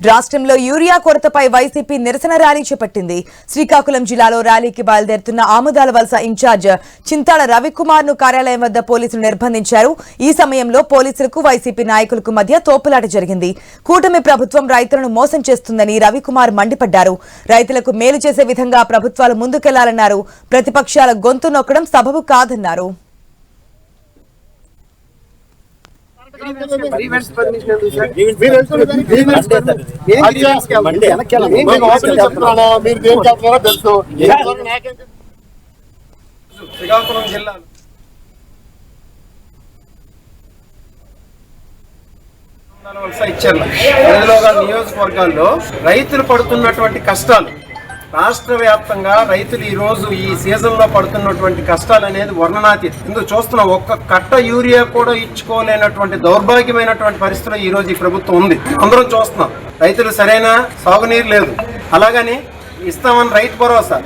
రాష్ట్రంలో urea కొరతపై YCP నిరసన rally చేపట్టింది. శ్రీకాకుళం జిల్లాలో ర్యాలీకి బయలుదేరుతున్న ఆముదాల వలస ఇన్ఛార్జ్ చింతాల రవికుమార్ ను కార్యాలయం వద్ద పోలీసులు నిర్బంధించారు. ఈ సమయంలో పోలీసులకు వైసీపీ నాయకులకు మధ్య తోపులాట జరిగింది. కూటమి ప్రభుత్వం రైతులను మోసం చేస్తుందని రవికుమార్ మండిపడ్డారు. రైతులకు మేలు చేసే విధంగా ప్రభుత్వాలు ముందుకెళ్లాలన్నారు. ప్రతిపక్షాల గొంతు నొక్కడం సబబు కాదన్నారు. శ్రీకాకుళం జిల్లా ఇచ్చారు. నియోజకవర్గాల్లో రైతులు పడుతున్నటువంటి కష్టాలు, రాష్ట్ర వ్యాప్తంగా రైతులు ఈ రోజు ఈ సీజన్ లో పడుతున్నటువంటి కష్టాలు అనేది వర్ణనాతీతం. ఇందుకు చూస్తున్నాం, ఒక్క కట్ట యూరియా కూడా ఇచ్చుకోలేనటువంటి దౌర్భాగ్యమైనటువంటి పరిస్థితిలో ఈ రోజు ఈ ప్రభుత్వం ఉంది. అందరం చూస్తున్నాం, రైతులు సరైన సాగునీరు లేదు. అలాగని ఇస్తామని రైతు భరోసా